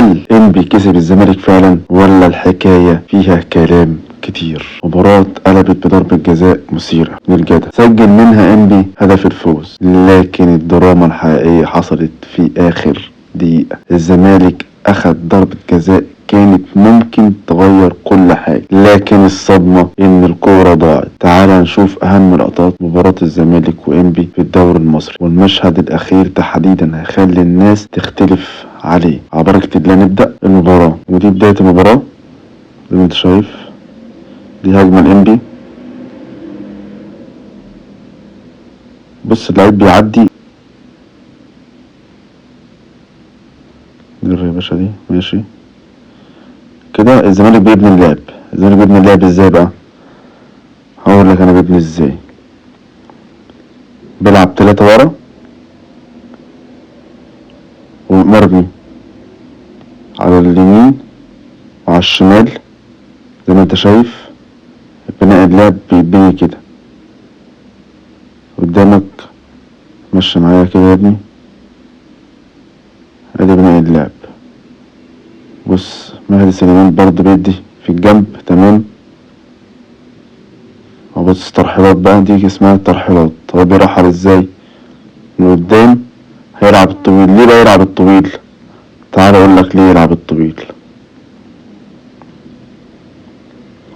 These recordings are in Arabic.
هل انبي كسب الزمالك فعلا ولا الحكاية فيها كلام كتير؟ مباراة قلبت بضربة جزاء مثيرة للجدل، سجل منها انبي هدف الفوز، لكن الدراما الحقيقية حصلت في آخر دقيقة. الزمالك أخد ضربة جزاء كانت ممكن تغير كل حاجة، لكن الصدمة إن الكورة ضاعت. تعال نشوف أهم لقطات مباراة الزمالك وإنبي في الدوري المصري، والمشهد الأخير تحديدا هيخلي الناس تختلف عليه. على بركة الله نبدأ المباراة، ودي بداية المباراة زي ما انت شايف. دي هجمة الإنبي، بص اللعيب بيعدي. جري يا باشا، دي ماشي كده. الزمالك بيبني اللعب. الزمالك بيبني اللعب ازاي بقى؟ هقول لك انا ببني ازاي. بيلعب 3 ورا ومرمي على اليمين وعلى الشمال زي ما انت شايف. بناء اللعب بيتبني كده قدامك. مشي معايا كده يا ابني، ادي بناء اللعب. بص مهدي سليمان برضه بيدي في الجنب، تمام. وبص ترحيلات بقى، دي اسمها الترحيلات. هو بيرحل ازاي؟ من قدام هيلعب الطويل. ليه بقى يلعب الطويل؟ تعال اقول لك ليه يلعب الطويل.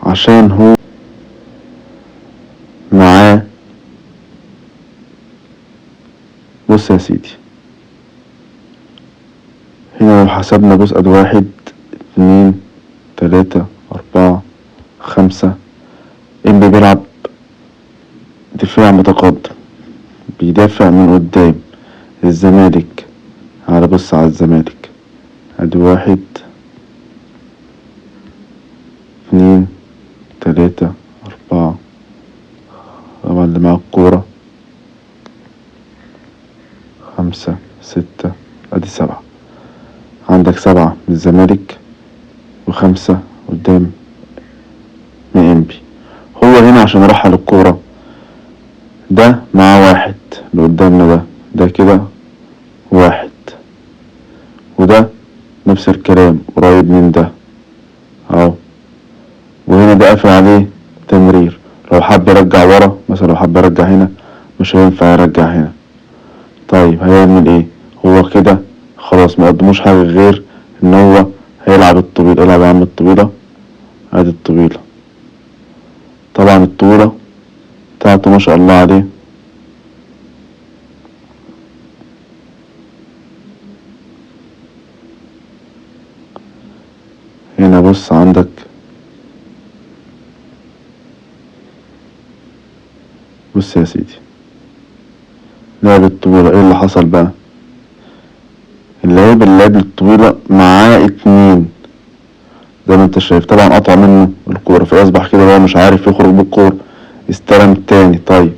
عشان هو معاه. بص يا سيدي، هنا لو حسبنا، بص ادي 1 2 3 4 5. انبي بيلعب دفاع متقدم، بيدافع من قدام. الزمالك بص على الزمالك، ادي 1 2 3 4. طبعا اللي معاه الكورة 5 6، ادي 7. عندك 7 من الزمالك و5 قدام من انبي. هو هنا عشان يرحل الكورة، ده مع 1 اللي قدامنا، ده كده 1، وده نفس الكلام قريب من ده اهو. وهنا ده قافل عليه تمرير. لو حب يرجع ورا مثلا، لو حب يرجع هنا مش هينفع يرجع هنا. طيب هيعمل ايه؟ هو كده خلاص ما قدموش حاجة غير ان هو هيلعب الطويل. العب يا عم الطويلة، ادي الطويلة. طبعا الطويلة بتاعته ما شاء الله عليه. هنا بص عندك، بص يا سيدي، لعب الطويلة. ايه اللي حصل بقى؟ اللعيب اللي لعب الطويلة معاه 2 زي ما انت شايف. طبعا قطع منه الكورة، فيصبح كده هو مش عارف يخرج بالكورة. استلم التاني. طيب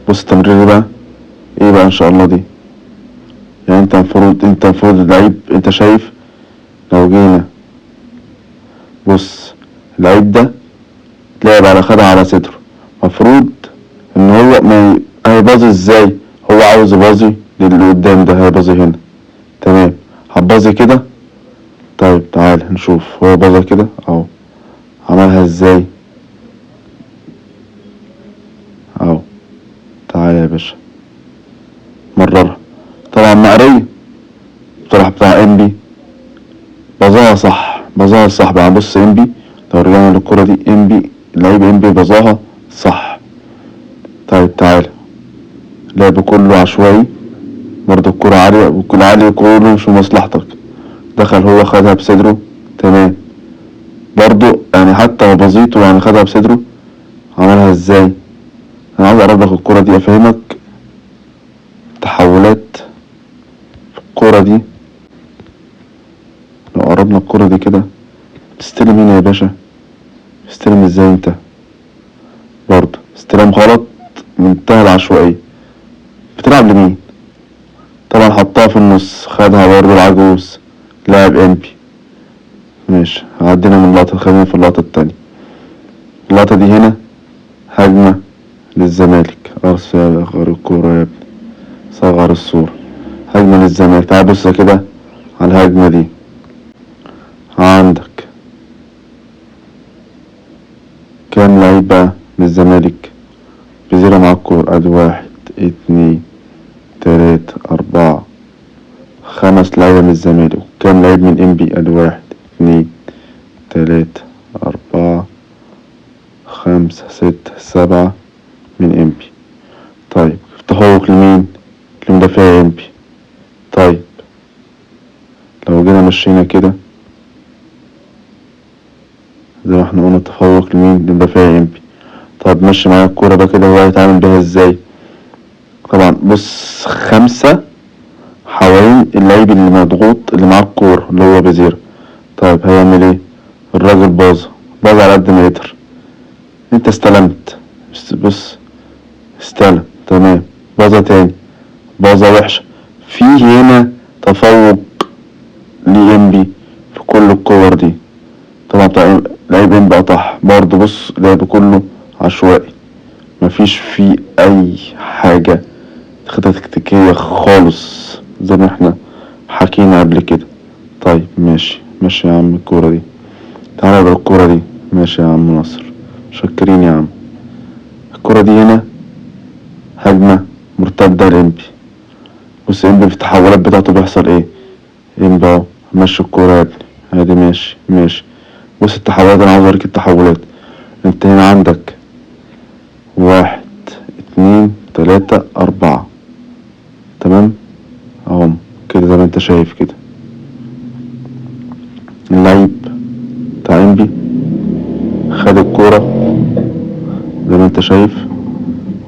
بص التمرير بقى ايه بقى ان شاء الله دي. يعني انت المفروض اللعيب، انت شايف لو جينا بص اللعيب ده لعب على خدها على صدره. مفروض ان هو ما هيبازي ازاي. هو عاوز يبازي للي قدام ده، هيبازي هنا تمام. هتبازي كده. طيب تعال نشوف هو بازا كده اهو. عملها ازاي اهو. تعال يا باشا مررها. طبعا مقرية بصراحة بتاع انبي، بظاها صح بقى. بص انبي لو رجعنا للكرة دي، انبي لعيب انبي بظاها صح. طيب تعال، لعب كله عشوائي برضه. الكرة عالية والكرة عالية، كله مش في مصلحتك. دخل هو خدها بصدره تمام برضه، يعني حتى لو بسيطه يعني خدها بصدره. عملها ازاي؟ انا عاوز اقرب لك الكرة دي افهمك تحولات في الكرة دي. لو قربنا الكرة دي كده، تستلم هنا يا باشا. تستلم ازاي انت؟ برضه استلام غلط، منتهى العشوائية. بتلعب لمين؟ طبعا حطها في النص، خدها برضه العجوز لاعب انبي. ماشي، عدينا من اللقطة، خلينا في اللقطة التانية. اللقطة دي هنا هجمة للزمالك. صغر الكورة يا ابني، صغر الصورة. هجمة للزمالك. تعال بص كده على الهجمة دي. من الزمالك، بزيرة مع الكورة، ادي 1 2 3 4 5 لعيبة من الزمالك، وكام لعيب من انبي، ادي 1 2 3 4 5 6 7 من انبي. طيب تفوق لمين؟ لمدافع انبي. طيب لو جينا مشينا كده زي ما احنا قلنا، تفوق لمين؟ لمدافع انبي. طب مشي معايا الكورة بقى كده، هو هيتعامل بيها ازاي؟ طبعا بص، 5 حوالين اللعيب اللي مضغوط اللي معاه الكورة اللي هو بزيرة. طيب هيعمل ايه؟ الراجل باظ على قد ما يقدر. انت استلمت، بص استلم، تمام، باظة تاني، باظة وحشة. في هنا تفوق لإنبي في كل الكور دي. طبعا بتاع لعيب انبي قطعها برضه. بص لعب كله عشوائي، مفيش فيه أي حاجة خطة تكتيكية خالص زي ما احنا حكينا قبل كده. طيب ماشي يا عم الكورة دي، تعالى بقى الكورة دي. ماشي يا عم ناصر، شكرين يا عم. الكورة دي هنا هجمة مرتدة لإنبي. بص إنبي في التحولات بتاعته بيحصل ايه. إنبي اهو مشي الكورة يا ابني، ادي ماشي. بص التحولات، انا عاوز اوريك التحولات. انت هنا عندك 1 2 3 4، تمام اهم كده زي ما انت شايف كده. اللعيب بتاع انبي خد الكورة زي ما انت شايف،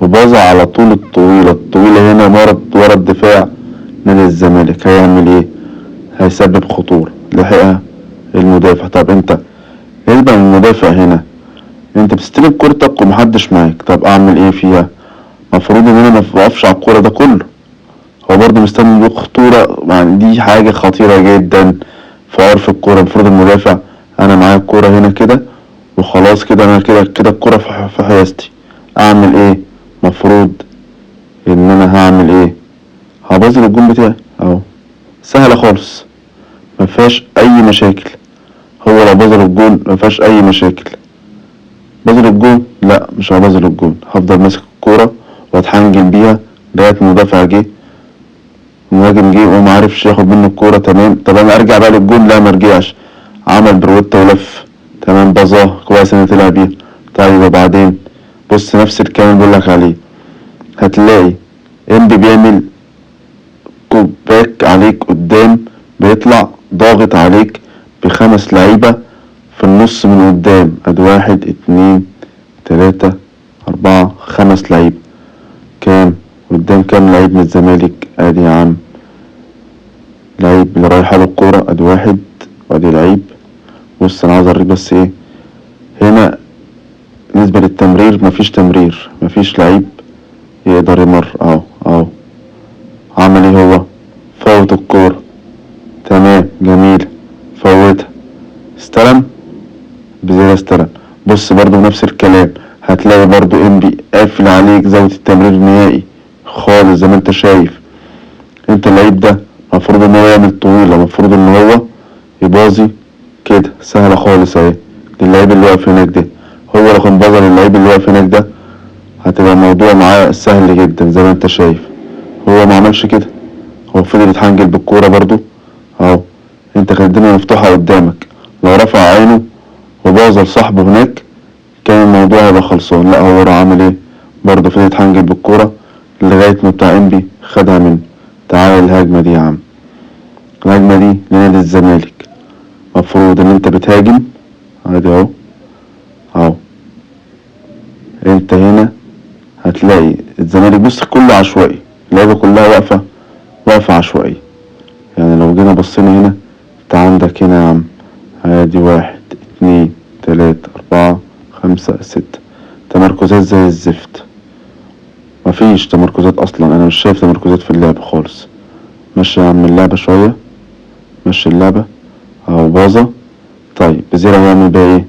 وباظ على طول الطويلة هنا ورا الدفاع نادي الزمالك. هيعمل ايه؟ هيسبب خطورة، لحقها المدافع. طب انت يبقى المدافع هنا، انت بتستلم كورتك ومحدش معاك، طب اعمل ايه فيها؟ مفروض ان انا مبقفش على الكورة ده كله، هو برضه مستني خطورة. يعني دي حاجة خطيرة جدا في عرف الكورة. المفروض المدافع، انا معايا الكورة هنا كده وخلاص كده، انا كده الكورة في حيازتي، اعمل ايه؟ مفروض ان انا هعمل ايه؟ هبذل الجون بتاعي اهو، سهلة خالص، مفيهاش اي مشاكل. هو لو بذل الجون مفيهاش اي مشاكل. بذل الجون؟ لا مش هبذل الجون، هفضل ماسك الكورة واتحنجل بيها لغاية المدافع جه، المهاجم جه ومعرفش ياخد منه الكورة. تمام، طب انا ارجع بقى للجون؟ لا مرجعش، عمل بروتة ولف، تمام، بظاه كويس ان طلع بيها. طيب وبعدين بص نفس الكلام اللي بقولك عليه، هتلاقي انبي بيعمل كوباك عليك قدام، بيطلع ضاغط عليك ب5 لعيبة في النص من قدام، ادي 1 2 3 4 5 لعيبة. كام قدام؟ كام لعيب من الزمالك؟ ادي يا عم لعيب اللي رايح له الكورة، ادي 1 وادي لعيب. بص انا عاوز اوريك بس ايه هنا بالنسبة للتمرير، مفيش لعيب يقدر يمر اهو. عمل ايه هو؟ فوت الكورة، تمام جميل، فوتها، استلم، بزيادة استلم. بص برضو نفس الكلام، هتلاقي برضو انبي قافل عليك زاوية التمرير النهائي خالص زي ما انت شايف. انت اللعيب ده مفروض ان هو يعمل طويلة، مفروض ان هو يبازي كده، سهلة خالص اهي للعيب اللي واقف هناك ده. هو لو كان بازل اللعيب اللي واقف هناك ده هتبقى الموضوع معاه سهل جدا زي ما انت شايف. هو ما عملش كده، هو فضل يتحنجل بالكورة برضو اهو. انت كانت الدنيا مفتوحة قدامك، لو رفع عينه وبازل صاحبه هناك كان الموضوع هيبقى خلصان. لا هو راح عامل ايه؟ برضه فضل يتحنجل بالكورة لغاية ما بتاع انبي خدها منه. تعالى الهجمة دي يا عم، الهجمة دي لنادي الزمالك. مفروض ان انت بتهاجم، ادي اهو. انت هنا هتلاقي الزمالك بص كله عشوائي، اللعيبة كلها واقفة عشوائي. يعني لو جينا بصينا هنا، انت عندك هنا يا عم ادي 1 2 3 4 5 6 تمركزات زي الزفت، مفيش تمركزات اصلا، انا مش شايف تمركزات في اللعب خالص. مشي يا عم اللعبة شوية، مشي اللعبة اهو باظة. طيب بزيرة هيعمل بقى ايه؟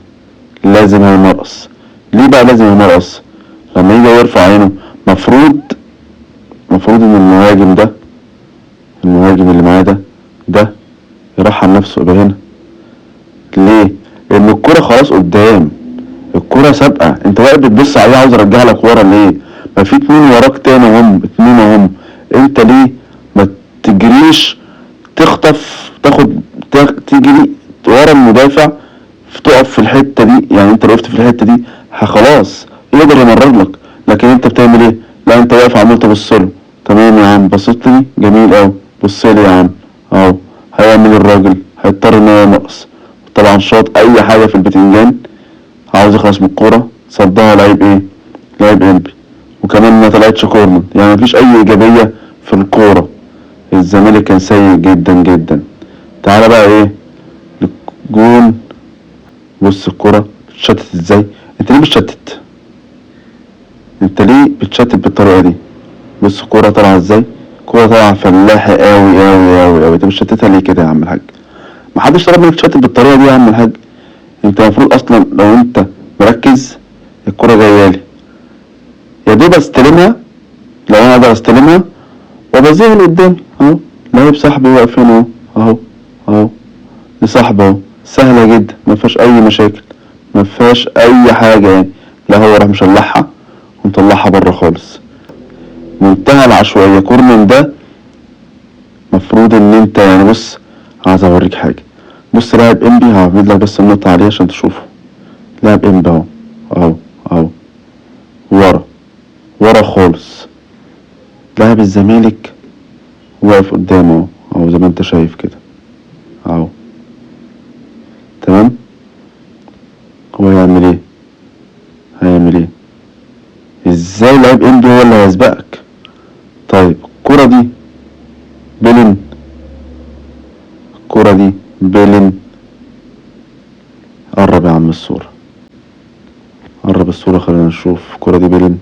لازم هيمرقص. ليه بقى لازم يمرقص؟ لما يجي يرفع عينه مفروض ان المهاجم اللي معاه ده يرحم نفسه يبقى هنا. ليه؟ لان الكرة خلاص قدام، الكرة كرة سابقة، انت واقف بتبص عليها عاوز ارجع لك ورا ليه؟ ما في اتنين وراك تاني هم، اتنين هم، انت ليه ما تجريش تخطف تاخد تجري ورا المدافع، تقف في الحتة دي؟ يعني انت لو وقفت في الحتة دي خلاص يقدر يمرر لك، لكن انت بتعمل ايه؟ لا انت واقف عمال تبص له. تمام يا عم، بصيت لي جميل اوي، بص لي يا عم اهو. هيعمل الراجل؟ هيضطر ان هو ينقص، طبعا شاط اي حاجة في البتنجان، عاوز يخلص من الكورة، صدها لعيب ايه؟ لعيب انبي، وكمان ما طلعتش كورنر، يعني مفيش اي ايجابية في الكورة. الزمالك كان سيء جدا جدا. تعالى بقى ايه للجون. بص الكورة بتشتت ازاي، انت ليه بتشتت؟ انت ليه بتشتت بالطريقة دي؟ بص الكورة طالعة ازاي، الكورة طالعة فلاحي اوي اوي اوي اوي، انت بتشتتها ليه كده يا عم الحاج؟ محدش طلب منك تشتت بالطريقة دي يا عم الحاج. انت المفروض اصلا لو انت مركز، الكورة جاية لي يا دوب استلمها، لو انا اقدر استلمها وابزيها لقدام اهو، لعيب صاحبي واقف هنا اهو اهو، دي صاحبه اهو، سهلة جدا مفيهاش اي مشاكل، مفيهاش اي حاجة يعني. لا هو راح مشلحها ومطلعها بره خالص، منتهى العشوائية. كورنر ده مفروض ان انت يعني بص، عايز اوريك حاجة. بص لاعب انبي، هعمل لك بس النقطة عليه عشان تشوفه. لاعب انبي اهو اهو اهو، ورا ورا خالص. لاعب الزمالك واقف قدامه اهو زي ما انت شايف كده اهو. تمام، هو هيعمل ايه؟ هيعمل ايه؟ ازاي لاعب انبي هو اللي هيسبقك؟ طيب الكرة دي بيلن، الكرة دي بيلن. قرب يا عم الصورة، قرب الصورة خلينا نشوف الكرة دي بيلن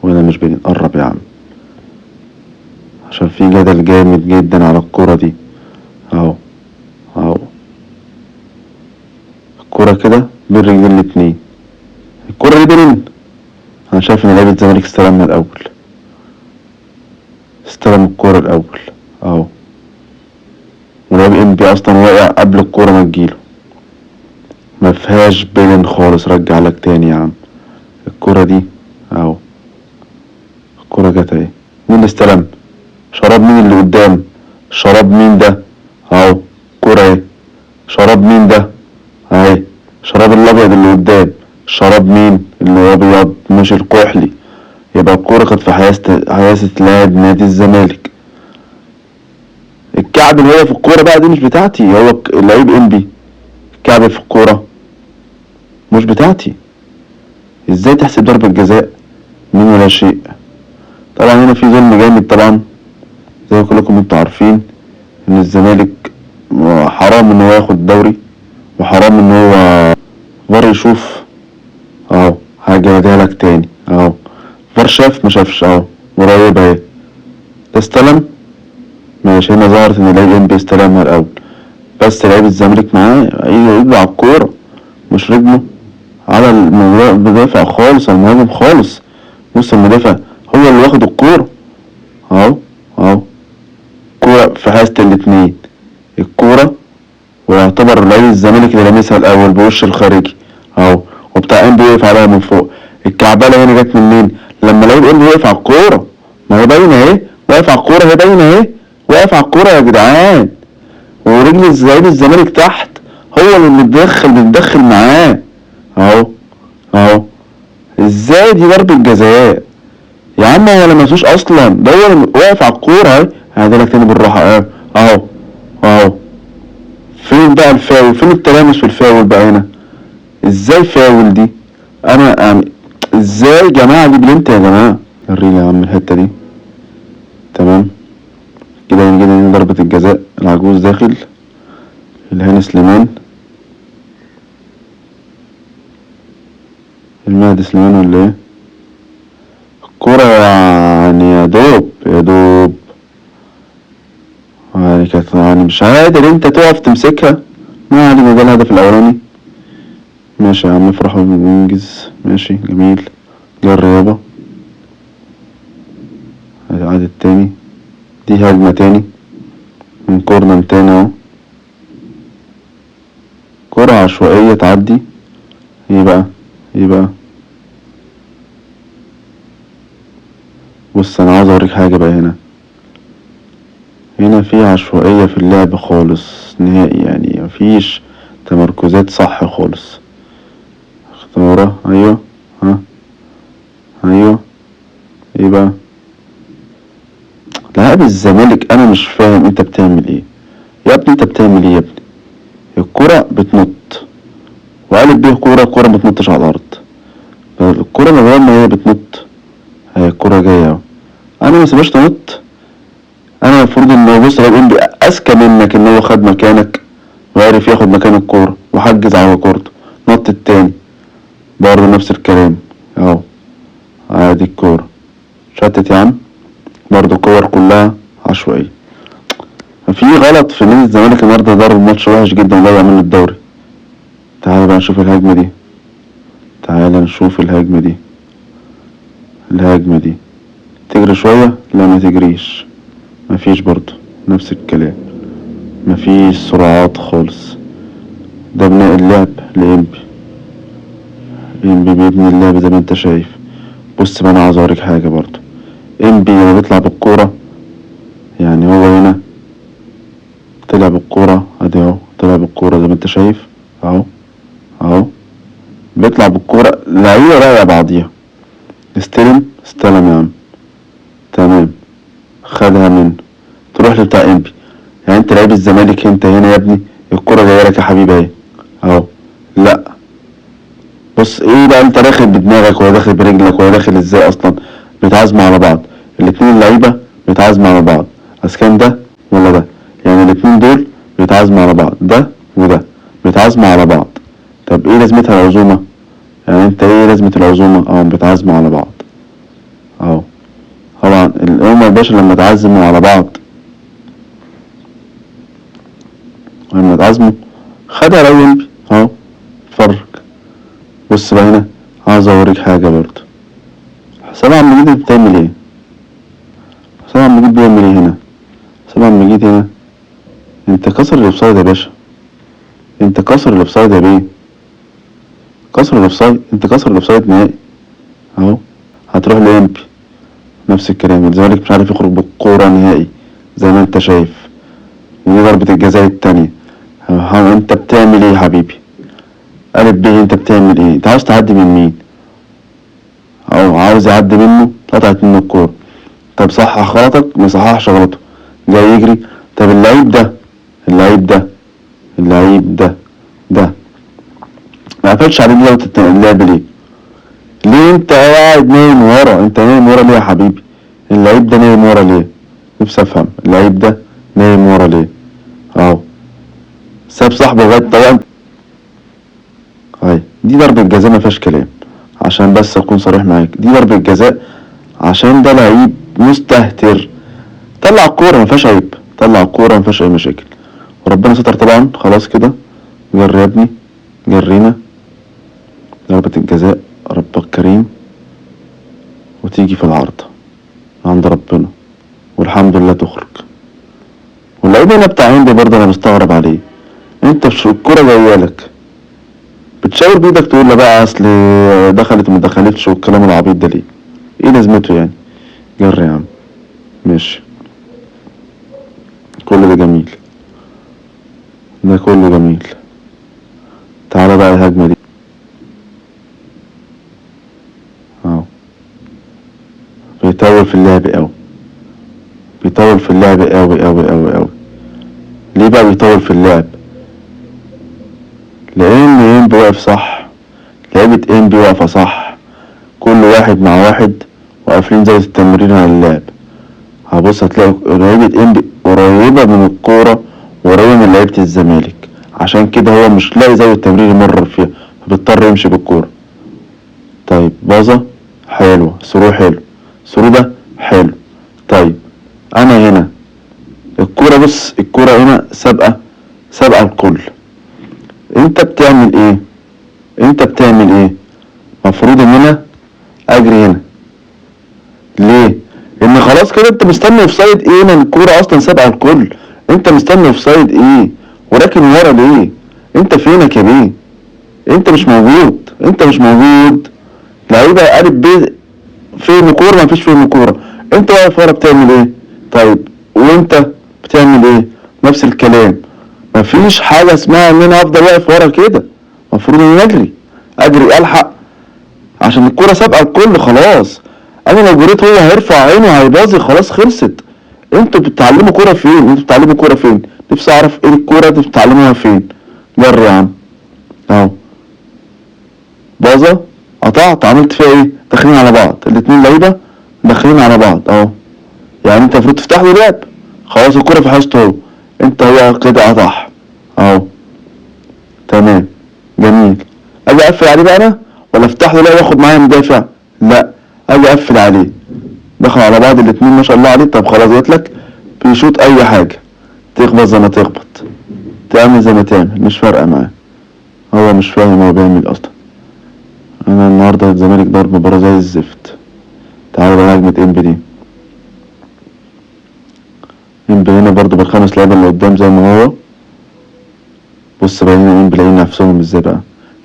ولا مش بيلن. قرب يا عم عشان في جدل جامد جدا على الكرة دي اهو اهو. الكرة كده بين رجلين الاتنين، الكرة دي بيلن. انا شايف ان لعيبة الزمالك استلمها الاول، استلم الكرة الاول اهو، ولعيب انبي اصلا واقع قبل الكرة ما تجيله. مفيهاش بيلن خالص، رجع لك تاني يا عم. الكرة دي اهو، الكرة جت اهي. مين اللي استلم؟ شراب مين اللي قدام؟ شراب مين ده؟ اهو كرة اهي. شراب مين ده؟ اهي شراب الابيض اللي قدام. شراب مين اللي ابيض؟ مش الكحلي. يبقى الكرة كانت في حياسة لاعب نادي الزمالك. الكعب اللي هي في الكورة بقى دي مش بتاعتي، هو اللعيب انبي الكعب في الكورة مش بتاعتي. ازاي تحسب ضربة جزاء من ولا شيء؟ طبعا هنا في ظلم جامد طبعا، زي ما كلكم انتوا عارفين ان الزمالك حرام ان هو ياخد الدوري، وحرام ان هو فار يشوف اهو. هجيبها لك تاني اهو، فار شاف ما شافش اهو، قريبة اهي. ده استلم ماشي، هنا ظهرت ان لعيب انبي استلمها الاول، بس لعيب الزمالك معاه ايده رجله على الكورة مش رجله على المدافع خالص، المهاجم خالص. بص المدافع هو اللي واخد الكورة اهو اهو. كورة في حاسة الاتنين، الكورة ويعتبر لعيب الزمالك اللي لامسها الاول بوش الخارجي اهو، وبتاع انبي وقف عليها من فوق. الكعبلة هنا جت منين؟ لما لعيب انبي وقف على الكورة، ما هي باينة اهي، واقف على الكورة، هي باينة اهي، واقف على الكورة يا جدعان، ورجل لعيب الزمالك تحت، هو اللي متدخل معاه اهو اهو. ازاي دي ضربة جزاء يا عم؟ هو لمسوش اصلا، ده هو اللي واقف على الكورة اهي. هعدلك تاني بالراحة اهو اهو اهو. فين بقى الفاول؟ فين التلامس في الفاول بقى هنا؟ ازاي فاول دي؟ انا ازاي يا جماعة دي بلنت يا جماعة؟ وريني يا عم الحتة دي. تمام كده كده ضربة الجزاء، العجوز داخل، الهاني سليمان، المهدي سليمان ولا ايه؟ الكورة يعني يا دوب يا دوب يعني كانت، يعني مش قادر انت تقف تمسكها. ما علينا، ده الهدف الاولاني. ماشي يا عم افرح وننجز، ماشي جميل. جري يابا، عاد التاني، دي هجمة تاني من كورنر تاني اهو. كرة عشوائية تعدي، ايه بقى ايه بقى بص انا عاوز اوريك حاجة بقى. هنا في عشوائية في اللعب خالص نهائي، يعني مفيش تمركزات صح خالص. اختاره، ايوه، ها، ايوه، ايه بقى؟ لاعب الزمالك انا مش فاهم انت بتعمل ايه يا ابني، انت بتعمل ايه يا ابني؟ الكرة بتنط، وقالب بيه كرة متنطش على الارض. الكرة من غير ما هي بتنط، هي الكرة جاية اهو، انا ما سيبهاش تنط. انا المفروض ان هو، بص، هو بيقول اذكى منك ان هو خد مكانك وعرف ياخد مكان الكورة وحجز على كورته. نط التاني برضه نفس الكلام اهو، عادي الكورة شتت يا عم. برضه الكور كلها عشوائية. في غلط في نادي الزمالك النهارده، ضرب ماتش وحش جدا وضيع منه الدوري. تعالى بقى نشوف الهجمة دي، تعالى نشوف الهجمة دي. الهجمة دي تجري شوية، لا ما تجريش، مفيش برضه نفس الكلام، مفيش سرعات خالص. ده بناء اللعب لإنبي. إنبي بيبني اللعب زي ما انت شايف. بص بقى انا عاوز اوريك حاجة برضه. إنبي لما بيطلع بالكورة، يعني هو هنا طلع بالكورة ادي اهو، طلع بالكورة زي ما انت شايف اهو، اهو بيطلع بالكورة، لعيبة رايقة بعضيها. استلم يا عم، تمام، خدها منه، تروح لبتاع إنبي. يعني انت لعيب الزمالك انت هنا يا ابني، الكرة جايه لك يا حبيبي اهي اهو. لا، بص ايه بقى، انت داخل بدماغك ولا داخل برجلك ولا داخل ازاي اصلا؟ بيتعازموا على بعض الاتنين اللعيبة، بيتعازموا على بعض. اسكان ده ولا ده؟ يعني الاتنين دول بيتعازموا على بعض، ده وده بيتعازموا على بعض. طب ايه لازمتها العزومة؟ يعني انت ايه لازمة العزومة؟ اهو بيتعازموا على بعض اهو. طبعا الأمة يا باشا لما تعزموا على بعض، لما تعزموا خدها لو ينبي اهو. اتفرج، بص بقى هنا، عاوز اوريك حاجة برضه. حسام عبد المجيد بتعمل ايه؟ حسام عبد المجيد بيعمل ايه هنا؟ حسام عبد المجيد هنا، انت كسر الاوفسايد يا باشا، انت كسر الاوفسايد يا بيه، كسر الاوفسايد، انت كسر الاوفسايد نهائي اهو. هتروح ليمبي نفس الكلام، الزمالك مش عارف يخرج بالكورة نهائي زي ما انت شايف، ودي ضربة الجزاء التانية. انت بتعمل ايه يا حبيبي؟ قالب بيه، انت بتعمل ايه؟ انت عاوز تعدي من مين؟ او عاوز يعدي منه، قطعت منه الكورة. طب صحح غلطك، ما صححش غلطه، جاي يجري. طب اللعيب ده ما قفلش عليه لو اللعب ليه؟ ليه انت قاعد نايم ورا؟ انت نايم ورا ليه يا حبيبي؟ اللعيب ده نايم ورا ليه؟ نفسي افهم اللعيب ده نايم ورا ليه؟ اهو ساب صاحبه لغايه طبعا. هاي دي ضربة جزاء ما فيهاش كلام، عشان بس اكون صريح معاك، دي ضربة جزاء عشان ده لعيب مستهتر. طلع الكورة ما فيهاش عيب، طلع الكورة ما فيهاش اي مشاكل، وربنا ستر طبعا. خلاص كده، جري يا ابني، جرينا. ضربة الجزاء ربك كريم، وتيجي في العارضة عند ربنا، والحمد لله تخرج. واللعيب هنا بتاع هندي برضه انا مستغرب عليه. انت مش الكورة جايالك بتشاور بايدك تقول لا بقى اصل دخلت وما دخلتش والكلام العبيط ده ليه؟ ايه لازمته يعني؟ جري يا عم، ماشي، كل ده جميل، ده كله جميل. تعالى بقى الهجمة دي اهو، بيطول في اللعب اوي، بيطول في اللعب اوي اوي اوي اوي. ليه بقى بيطول في اللعب؟ لان انبي واقف صح، لعيبة انبي واقفة صح، كل واحد مع واحد وقافلين زي التمرين على اللعب. هبص هتلاقي لعيبة انبي قريبة من الكورة وقريبة من لعيبة الزمالك، عشان كده هو مش لاقي زي التمرين يمرر فيها، فبيضطر يمشي بالكورة. طيب باظة حلوة، سرو حلو، سرو ده حلو. طيب انا هنا الكورة، بص الكورة هنا سابقة الكل. انت بتعمل ايه؟ مفروض ان انا اجري هنا. ليه؟ ان خلاص كده انت مستني اوفسايد ايه؟ من الكورة اصلا سابقة الكل، انت مستني اوفسايد ايه؟ وراكن ورا ليه؟ انت فينك يا بيه؟ انت مش موجود. لعيبة قالب بيه فهم كورة، مفيش فهم كورة. انت واقف ورا بتعمل ايه؟ طيب وانت بتعمل ايه؟ نفس الكلام. مفيش حاجة اسمها ان انا افضل واقف ورا كده، المفروض ان اجري الحق عشان الكرة سابقة الكل خلاص. انا لو جريت هو هيرفع عينه هيباظي خلاص خلصت. انتوا بتتعلموا كرة فين؟ انتوا بتتعلموا كرة فين؟ نفسي اعرف ايه الكرة دي بتتعلموها فين؟ جري يا عم اهو، باظة، قطعت، عملت فيها ايه؟ داخلين على بعض الاتنين لعيبة، داخلين على بعض اهو. يعني انت المفروض تفتح له لعب، خلاص الكرة في حوزته اهو، انت هو كده قطع اهو. تمام، جميل. اجي اقفل عليه بقى انا ولا افتح له لعب واخد معايا مدافع؟ لا، اجي اقفل عليه، دخل على بعض الاتنين ما شاء الله عليه. طب خلاص جاتلك، بيشوط اي حاجة، تخبط زي ما تخبط، تعمل زي ما تعمل، مش فارقة معاه. هو مش فاهم هو بيعمل اصلا. انا النهارده الزمالك ضرب مباراة زي الزفت. تعالوا بقى هجمة انبي دي. انبي هنا برضه بالخمس لعيبة اللي قدام زي ما هو. بص بقى هنا انبي لاقيين نفسهم ازاي بقى،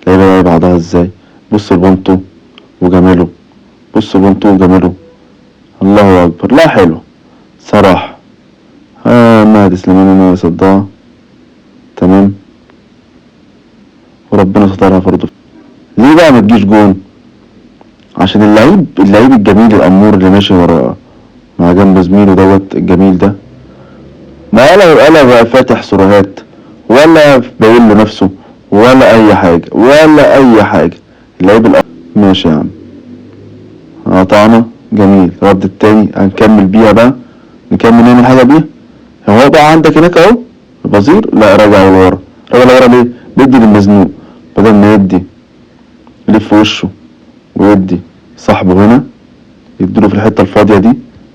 لعيبة بقى بعضها ازاي. بص لبونتو وجماله، بص لبونتو وجماله، الله اكبر. لا حلو صراحة. مهدي سليمان انا صدها. تمام، وربنا سترها برضه. ليه بقى ما تجيش جون؟ عشان اللعيب الجميل الامور اللي ماشي ورا مع جنب زميله دوت الجميل ده، ما ولا بقى فاتح سروهات ولا باين لنفسه ولا اي حاجة ولا اي حاجة. اللعيب ماشي يا عم، قطعنا، جميل. رد التاني هنكمل بيها بقى، نكمل نعمل حاجة بيها. هو بقى عندك هناك اهو البصير، لا راجع لورا. راجع لورا ليه؟ بيدي للمزنوق بدل ما يدي يلف وشه ويدي صاحبه هنا يديله في الحتة الفاضية دي.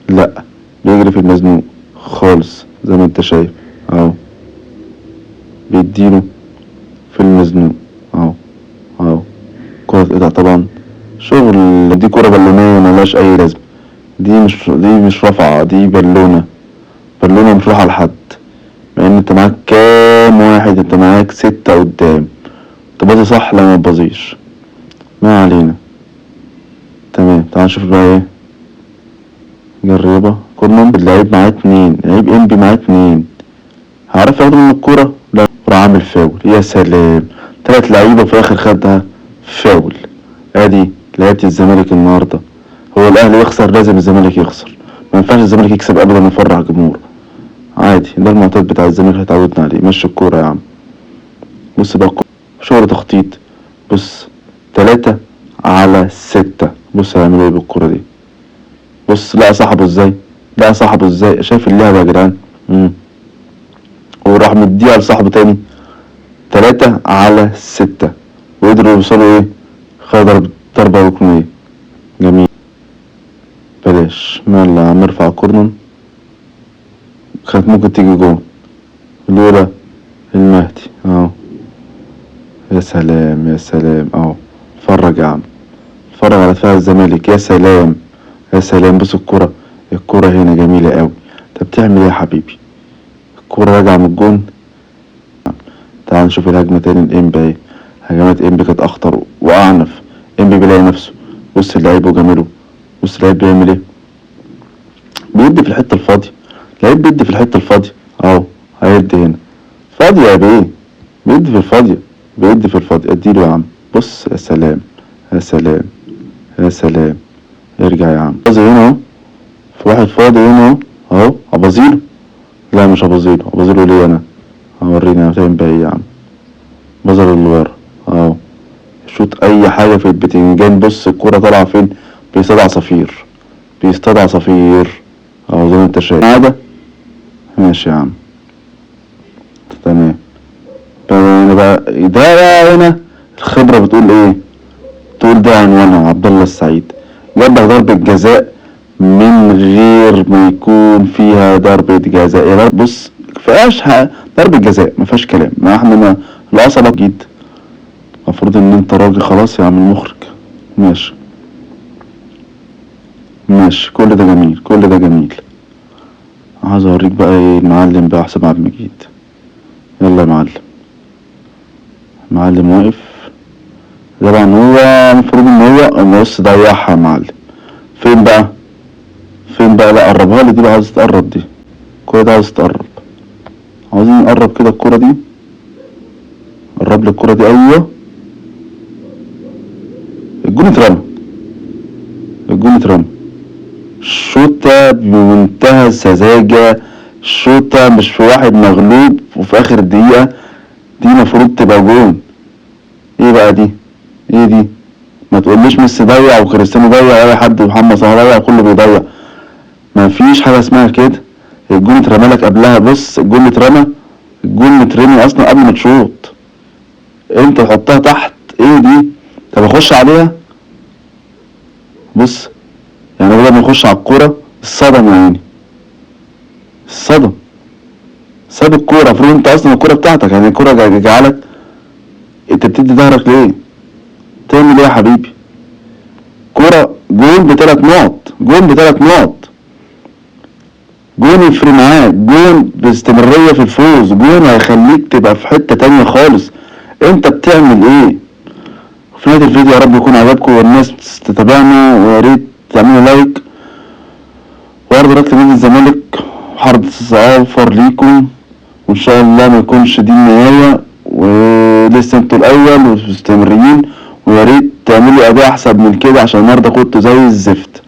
لا، بيجري في المزنوق خالص زي ما انت شايف اهو، بيديله في المزنوق اهو اهو. كرة اتقطع طبعا، شغل. دي كرة بالونية ملهاش اي لازمة، دي مش رافعة، دي بالونة. بالونة مش رايحة لحد، مع ان انت معاك كام واحد؟ انت معاك 6 قدام. تباظي صح؟ لا ما تباظيش، ما علينا. تمام، تعال نشوف بقى ايه. جريبة كورنر، اللعيب معاه 2، لعيب انبي معاه 2، هعرف ياخد من الكورة؟ لا، راح عامل فاول. يا سلام، 3 لعيبة في الاخر خدها فاول. ادي لعيبة الزمالك النهاردة. هو الاهلي يخسر لازم الزمالك يخسر، ما ينفعش الزمالك يكسب ابدا يفرح جمهور. عادي، ده المعتاد بتاع الزمالك اللي اتعودنا عليه. مشي الكورة يا عم. بص بقى شغل تخطيط. بص 3/6. بص هيعملوا ايه بالكورة دي. بص لقى صاحبه ازاي، لقى صاحبه ازاي. شايف اللعبة يا جدعان؟ وراح مديها لصاحبه تاني. 3/6، وقدروا يوصلوا ايه؟ خدوا ضربة ركنية. جميل. بلاش يلا عم ارفع كورنر، كانت ممكن تيجي جون لولا المهدي اهو. يا سلام يا سلام اهو. اتفرج يا عم، اتفرج على دفاع الزمالك. يا سلام يا سلام. بص الكرة هنا جميلة قوي. انت بتعمل ايه يا حبيبي؟ الكرة راجعة من الجون. تعال نشوف الهجمة تاني. الانبي اهي، هجمات انبي كانت اخطر واعنف. انبي بيلاقي نفسه. بص اللعيب وجماله، بص اللعيب بيعمل ايه، بيدي في الحتة الفاضية. اللعيب بيدي في الحتة الفاضية اهو، هيدي هنا فاضية يا بيه، بيدي في الفاضية، بيدي في الفاضية. اديله يا عم. بص يا سلام يا سلام يا سلام. ارجع يا عم. فاضي هنا اهو، في واحد فاضي هنا اهو ابازيله. لا مش ابازيله، ابازيله ليه انا؟ هوريني انا فاهم بقى ايه يا عم. بظهر اللي ورا اهو، شوط اي حاجة في البتنجان. بص الكرة طالعة فين؟ بيصطاد عصافير، بيصطاد عصافير اهو زي ما انت شايف. عادة ماشي يا عم. تمام هنا بقى، ده بقى هنا الخبرة بتقول ايه؟ تقول ده عنوانها عبد الله السعيد. جاب لك ضربة جزاء من غير ما يكون فيها ضربة جزاء يا رب. بص مفيهاش ضربة جزاء، مفيهاش كلام. ما احنا ما العصبة جيت، المفروض ان انت راجل خلاص يا عم المخرج. ماشي ماشي، كل ده جميل كل ده جميل. عايز اوريك بقى ايه المعلم بقى حسام عبد المجيد. يلا يا معلم. معلم واقف طبعا، هو المفروض ان هو بص ضيعها يا معلم. فين بقى بقى، لا قربها لي دي بقى، عاوز تقرب دي، الكورة دي عاوز تقرب، عاوزين نقرب كده الكورة دي، قرب لي الكورة دي. ايوه الجون اترمى، الجون اترمى. شوطة بمنتهى السذاجة، شوطة مش في واحد مغلوب وفي اخر دقيقة، دي مفروض تبقى جون. ايه بقى دي؟ ايه دي؟ ما تقوليش ميسي ضيع وكريستيانو ضيع اي حد ومحمد صلاح ضيع، كله بيضيع، ما فيش حاجة اسمها كده. الجون اترمى لك قبلها، بص الجون اترمى، الجون مترمي اصلا قبل ما تشوط، انت تحطها تحت. ايه دي؟ طب اخش عليها؟ بص يعني بدل ما يخش على الكورة الصدم يا عيني، الصدم، ساب الكورة. المفروض انت اصلا الكورة بتاعتك، يعني الكورة جعلك، انت بتدي ظهرك ليه؟ تعمل ايه يا حبيبي؟ كورة جون ب3 نقط، جون ب3 نقط، جون يفرق معاك، جون باستمرارية في الفوز، جون هيخليك تبقى في حتة تانية خالص. انت بتعمل ايه؟ في نهاية الفيديو يا رب يكون عجبكم والناس تتابعنا، ويا ريت تعملوا لايك وارض ركز نادي الزمالك وحرب تتوفر ليكم، وان شاء الله ما يكونش دي النهاية، ولسه انتوا الاول ومستمرين، ويا ريت تعملوا اداء احسن من كده عشان النهارده كنتوا زي الزفت.